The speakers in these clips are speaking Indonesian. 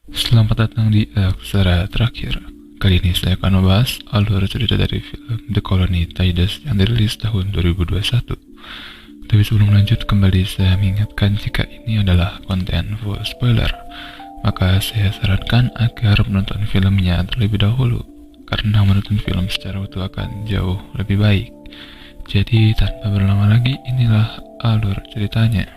Selamat datang di Aksara Terakhir. Kali ini saya akan membahas alur cerita dari film The Colony Tides yang dirilis tahun 2021. Tapi sebelum lanjut, kembali saya mengingatkan jika ini adalah konten full spoiler, maka saya sarankan agar menonton filmnya terlebih dahulu, karena menonton film secara utuh akan jauh lebih baik. Jadi tanpa berlama lagi, inilah alur ceritanya.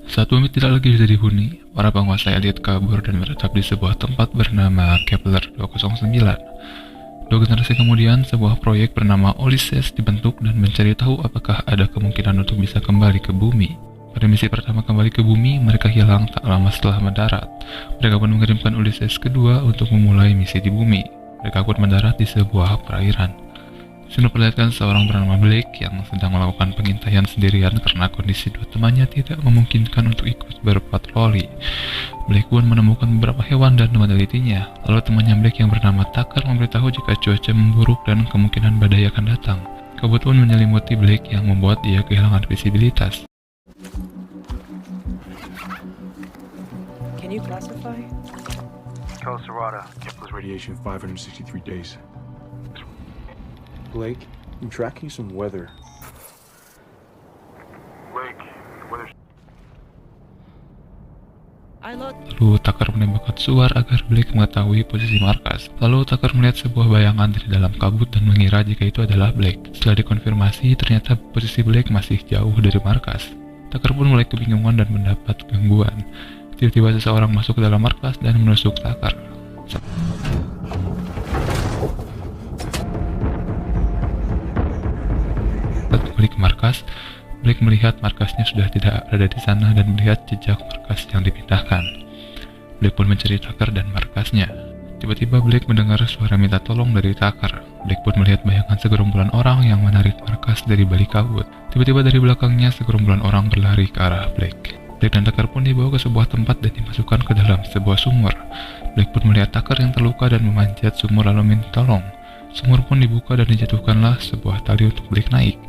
Saat bumi tidak lagi bisa dihuni, para penguasa elit kabur dan menetap di sebuah tempat bernama Kepler 209. 2 generasi kemudian, sebuah proyek bernama Ulysses dibentuk dan mencari tahu apakah ada kemungkinan untuk bisa kembali ke bumi. Pada misi pertama kembali ke bumi, mereka hilang tak lama setelah mendarat. Mereka pun mengirimkan Ulysses kedua untuk memulai misi di bumi. Mereka pun mendarat di sebuah perairan. Sini memperlihatkan seorang bernama Blake yang sedang melakukan pengintaian sendirian karena kondisi dua temannya tidak memungkinkan untuk ikut berpatroli. Blake pun menemukan beberapa hewan dan menelitinya. Lalu temannya Blake yang bernama Tucker memberitahu jika cuaca memburuk dan kemungkinan badai akan datang. Kabut pun menyelimuti Blake yang membuat dia kehilangan visibilitas. Can you classify? Serrata, Kepler's radiation 563 days. Blake, I'm tracking some weather. Blake, the weather's... Lalu Tucker menembakkan suar agar Blake mengetahui posisi markas. Lalu Tucker melihat sebuah bayangan dari dalam kabut dan mengira jika itu adalah Blake. Setelah dikonfirmasi, ternyata posisi Blake masih jauh dari markas. Tucker pun mulai kebingungan dan mendapat gangguan. Tiba-tiba seseorang masuk ke dalam markas dan menusuk Tucker. Saat kembali ke markas, Blake melihat markasnya sudah tidak ada di sana dan melihat jejak markas yang dipindahkan. Blake pun mencari Tucker dan markasnya. Tiba-tiba Blake mendengar suara minta tolong dari Tucker. Blake pun melihat bayangan segerombolan orang yang menarik markas dari balik kabut. Tiba-tiba dari belakangnya segerombolan orang berlari ke arah Blake. Blake dan Tucker pun dibawa ke sebuah tempat dan dimasukkan ke dalam sebuah sumur. Blake pun melihat Tucker yang terluka dan memanjat sumur lalu minta tolong. Sumur pun dibuka dan dijatuhkanlah sebuah tali untuk Blake naik.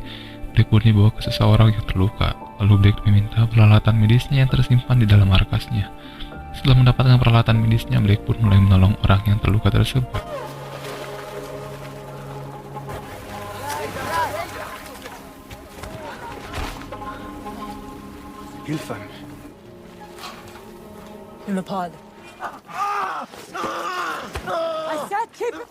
Blake pun dibawa ke seseorang yang terluka. Lalu Blake meminta peralatan medisnya yang tersimpan di dalam markasnya. Setelah mendapatkan peralatan medisnya, Blake pun mulai menolong orang yang terluka tersebut. Gilfan. In the pod. I said keep it.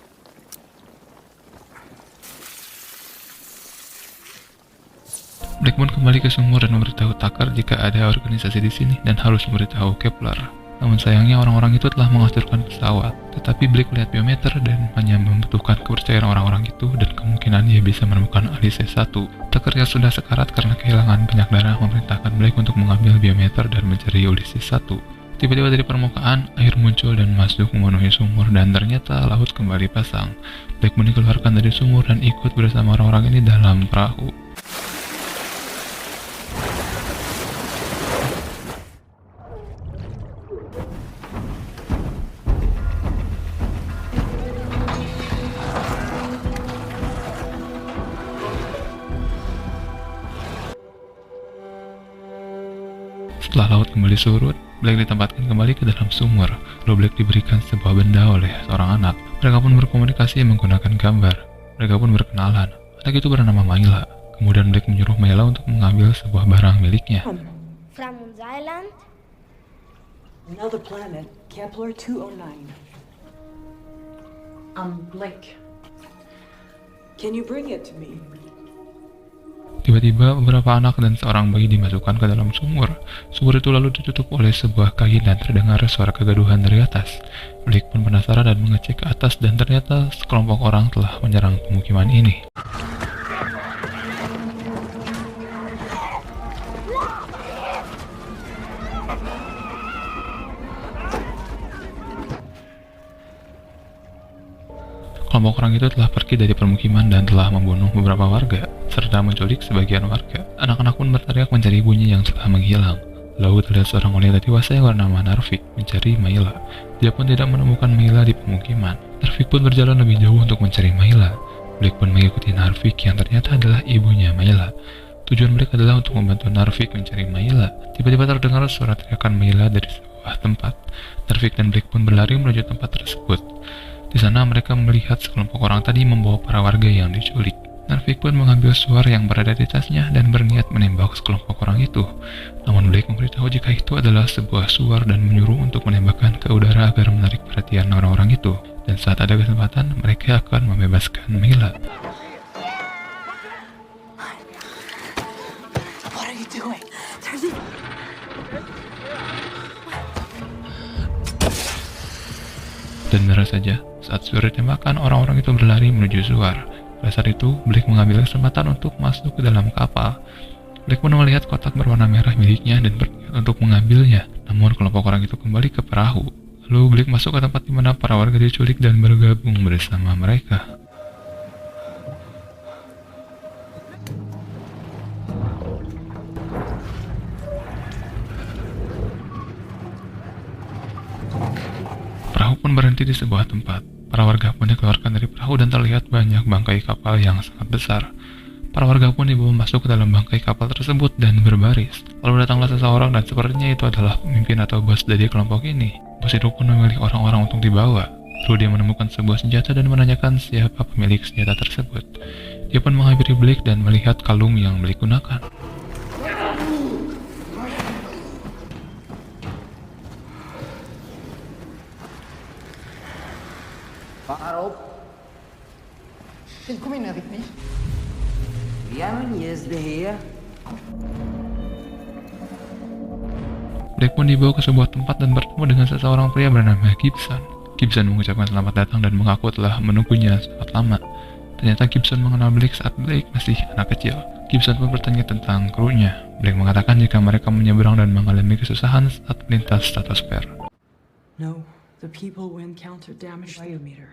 Blake pun kembali ke sumur dan memberitahu Tucker jika ada organisasi di sini dan harus memberitahu Kepler. Namun sayangnya orang-orang itu telah menghancurkan pesawat. Tetapi Blake melihat biometer dan hanya membutuhkan kepercayaan orang-orang itu dan kemungkinan ia bisa menemukan Ulysses 1. Tucker yang sudah sekarat karena kehilangan banyak darah memerintahkan Blake untuk mengambil biometer dan mencari Ulysses 1. Tiba-tiba dari permukaan, air muncul dan masuk memenuhi sumur dan ternyata laut kembali pasang. Blake pun dikeluarkan dari sumur dan ikut bersama orang-orang ini dalam perahu. Setelah laut kembali surut, Blake ditempatkan kembali ke dalam sumur. Lalu Blake diberikan sebuah benda oleh seorang anak. Mereka pun berkomunikasi menggunakan gambar. Mereka pun berkenalan. Anak itu bernama Mayla. Kemudian Blake menyuruh Mayla untuk mengambil sebuah barang miliknya. From the island? Another planet, Kepler 209. Blake. Can you bring it to me? Tiba-tiba beberapa anak dan seorang bayi dimasukkan ke dalam sumur. Sumur itu lalu ditutup oleh sebuah kain dan terdengar suara kegaduhan dari atas. Blake pun penasaran dan mengecek ke atas dan ternyata sekelompok orang telah menyerang pemukiman ini. Kelompok orang itu telah pergi dari permukiman dan telah membunuh beberapa warga, serta menculik sebagian warga. Anak-anak pun berteriak mencari ibunya yang telah menghilang. Lalu terlihat seorang wanita dewasa yang bernama Narvik mencari Mayla. Dia pun tidak menemukan Mayla di pemukiman. Narvik pun berjalan lebih jauh untuk mencari Mayla. Blake pun mengikuti Narvik yang ternyata adalah ibunya Mayla. Tujuan Blake adalah untuk membantu Narvik mencari Mayla. Tiba-tiba terdengar suara teriakan Mayla dari sebuah tempat. Narvik dan Blake pun berlari menuju tempat tersebut. Di sana mereka melihat sekelompok orang tadi membawa para warga yang diculik. Narvik pun mengambil suar yang berada di tasnya dan berniat menembak sekelompok orang itu. Namun Blake memberitahu jika itu adalah sebuah suar dan menyuruh untuk menembakkan ke udara agar menarik perhatian orang-orang itu. Dan saat ada kesempatan, mereka akan membebaskan Mayla. What are you doing? Dan benar saja, saat suar ditembakkan, orang-orang itu berlari menuju suar. Pada saat itu, Blake mengambil kesempatan untuk masuk ke dalam kapal. Blake pun melihat kotak berwarna merah miliknya dan berniat untuk mengambilnya. Namun kelompok orang itu kembali ke perahu. Lalu Blake masuk ke tempat di mana para warga diculik dan bergabung bersama mereka. Perahu pun berhenti di sebuah tempat. Para warga pun dikeluarkan dari perahu dan terlihat banyak bangkai kapal yang sangat besar. Para warga pun dibawa masuk ke dalam bangkai kapal tersebut dan berbaris. Lalu datanglah seseorang dan sepertinya itu adalah pemimpin atau bos dari kelompok ini. Bos itu pun memilih orang-orang untuk dibawa. Lalu dia menemukan sebuah senjata dan menanyakan siapa pemilik senjata tersebut. Dia pun menghampiri Blake dan melihat kalung yang Blake gunakan. Waarop? Kom in, heb ik niet. Ja, meneer is de heer. Blake pun dibawa ke sebuah tempat dan bertemu dengan seseorang pria bernama Gibson. Gibson mengucapkan selamat datang dan mengaku telah menunggunya sangat lama. Ternyata Gibson mengenal Blake saat Blake masih anak kecil. Gibson pun bertanya tentang krunya. Blake mengatakan jika mereka menyeberang dan mengalami kesusahan saat melintas stratosfer. No, the people we encountered damaged the biometer.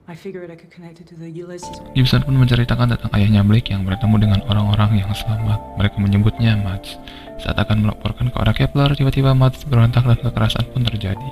I figured I could connect it to the Ulysses. Gibson pun menceritakan tentang ayahnya Blake yang bertemu dengan orang-orang yang selamat. Mereka menyebutnya Mads. Saat akan melaporkan ke orang Kepler, tiba-tiba Mads berontak dan kekerasan pun terjadi.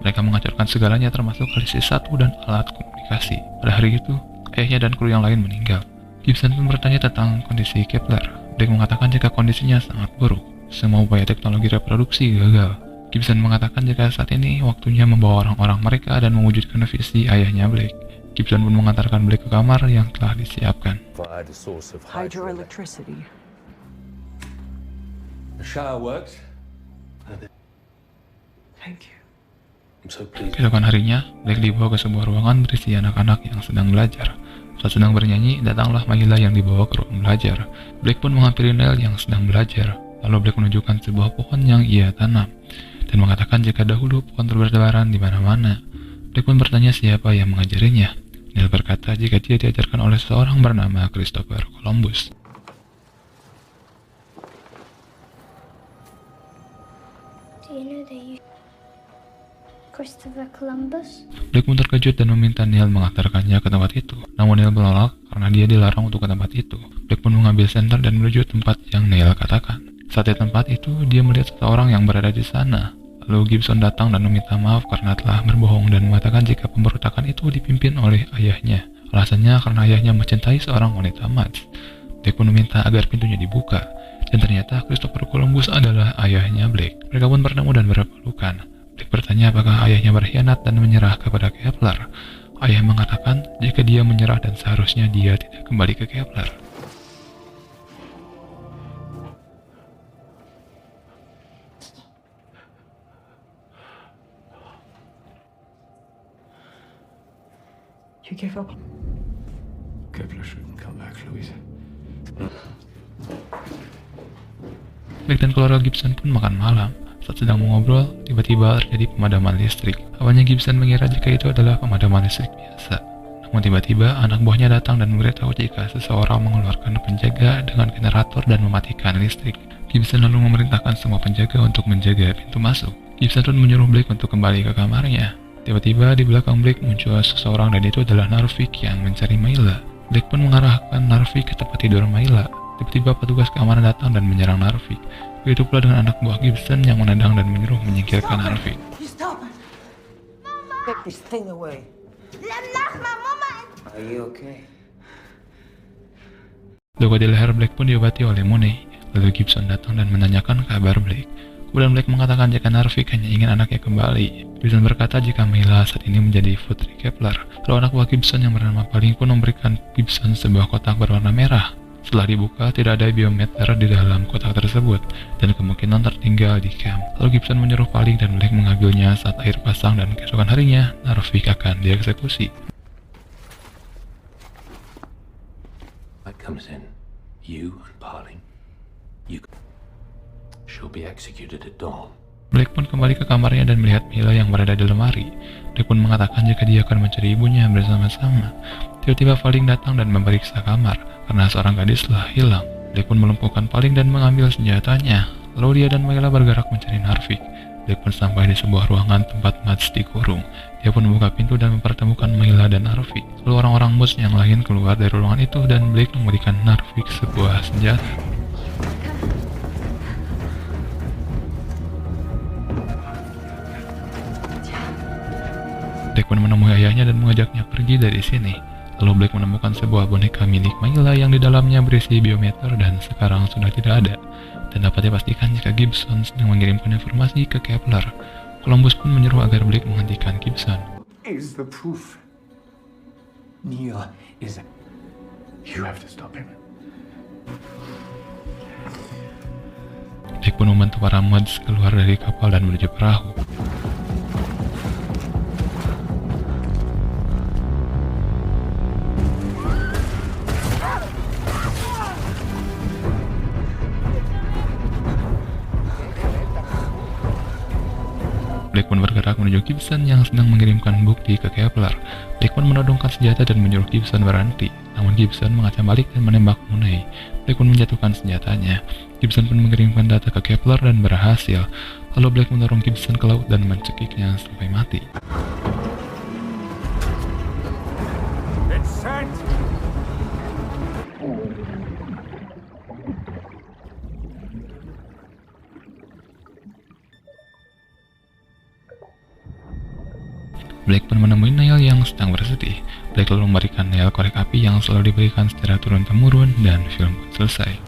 Mereka menghancurkan segalanya termasuk Ulysses 1 dan alat komunikasi. Pada hari itu, ayahnya dan kru yang lain meninggal. Gibson pun bertanya tentang kondisi Kepler. Blake mengatakan jika kondisinya sangat buruk. Semua upaya teknologi reproduksi gagal. Gibson mengatakan jika saat ini waktunya membawa orang-orang mereka dan mewujudkan visi ayahnya Blake. Gibson pun mengantarkan Blake ke kamar yang telah disiapkan. Hydroelectricity. The shower works. Thank you. I'm so pleased. Keesokan harinya, Blake dibawa ke sebuah ruangan berisi anak-anak yang sedang belajar. Saat sedang bernyanyi, datanglah Mayla yang dibawa ke ruang belajar. Blake pun menghampiri Neil yang sedang belajar. Lalu Blake menunjukkan sebuah pohon yang ia tanam dan mengatakan jika dahulu pohon bertebaran di mana-mana. Blake pun bertanya siapa yang mengajarinya. Neil berkata jika dia diajarkan oleh seorang bernama Christopher Columbus. Do you know that Christopher Columbus? Blake pun terkejut dan meminta Neil mengantarkannya ke tempat itu. Namun Neil menolak karena dia dilarang untuk ke tempat itu. Blake pun mengambil senter dan menuju tempat yang Neil katakan. Saat di tempat itu, dia melihat seseorang yang berada di sana. Lalu Gibson datang dan meminta maaf karena telah berbohong dan mengatakan jika pemberontakan itu dipimpin oleh ayahnya. Alasannya karena ayahnya mencintai seorang wanita Mads. Blake pun meminta agar pintunya dibuka. Dan ternyata Christopher Columbus adalah ayahnya Blake. Mereka pun bertemu dan berpelukan. Blake bertanya apakah ayahnya berkhianat dan menyerah kepada Kepler. Ayah mengatakan jika dia menyerah dan seharusnya dia tidak kembali ke Kepler. You gave up. Kepler shouldn't come back, Louise. Blake dan keluarga Gibson pun makan malam. Saat sedang mengobrol, tiba-tiba terjadi pemadaman listrik. Awalnya Gibson mengira jika itu adalah pemadaman listrik biasa. Namun tiba-tiba anak buahnya datang dan memberitahu jika seseorang mengeluarkan penjaga dengan generator dan mematikan listrik. Gibson lalu memerintahkan semua penjaga untuk menjaga pintu masuk. Gibson pun menyuruh Blake untuk kembali ke kamarnya. Tiba-tiba di belakang Blake muncul seseorang dan itu adalah Narvik yang mencari Mayla. Blake pun mengarahkan Narvik ke tempat tidur Mayla. Tiba-tiba petugas keamanan datang dan menyerang Narvik. Begitu pula dengan anak buah Gibson yang menendang dan menyuruh menyingkirkan Narvik. You stop it! Get this thing away. Are you okay? Luka di leher Blake pun diobati oleh Mooney. Lalu Gibson datang dan menanyakan kabar Blake. Kemudian Blake mengatakan jika Narvik hanya ingin anaknya kembali. Gibson berkata jika Mila saat ini menjadi putri Kepler. Lalu anak buah Gibson yang bernama Paling pun memberikan Gibson sebuah kotak berwarna merah. Setelah dibuka, tidak ada biometer di dalam kotak tersebut, dan kemungkinan tertinggal di camp. Lalu Gibson menyuruh Paling dan Blake mengambilnya saat air pasang, dan keesokan harinya, Narvik akan dieksekusi. That comes in. You and Parling. She'll be executed at dawn. Blake pun kembali ke kamarnya dan melihat Mila yang berada di lemari. Blake pun mengatakan jika dia akan mencari ibunya bersama-sama. Tiba-tiba Paling datang dan memeriksa kamar, karena seorang gadis telah hilang. Blake pun melumpuhkan Paling dan mengambil senjatanya. Lalu dia dan Mila bergerak mencari Narvik. Blake pun sampai di sebuah ruangan tempat Mads dikurung. Dia pun membuka pintu dan mempertemukan Mila dan Narvik. Lalu orang-orang Mus yang lain keluar dari ruangan itu dan Blake memberikan Narvik sebuah senjata. Blake pun menemui ayahnya dan mengajaknya pergi dari sini. Lalu Blake menemukan sebuah boneka milik Mila yang di dalamnya berisi biometer dan sekarang sudah tidak ada. Dan dapat dipastikan jika Gibson sedang mengirimkan informasi ke Kepler. Columbus pun menyuruh agar Blake menghentikan Gibson. Is the proof. Neil is... You have to stop him. Blake pun membantu para mods keluar dari kapal dan menuju perahu. Blake pun bergerak menuju Gibson yang sedang mengirimkan bukti ke Kepler. Blake pun menodongkan senjata dan menyuruh Gibson berhenti. Namun Gibson mengacam balik dan menembak Mooney. Blake pun menjatuhkan senjatanya. Gibson pun mengirimkan data ke Kepler dan berhasil. Lalu Blake mendorong Gibson ke laut dan mencekiknya sampai mati. Blake pun menemui Neil yang sedang bersedih. Blake lalu memberikan Neil korek api yang selalu diberikan secara turun-temurun dan film pun selesai.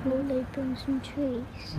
Will they bring some trees?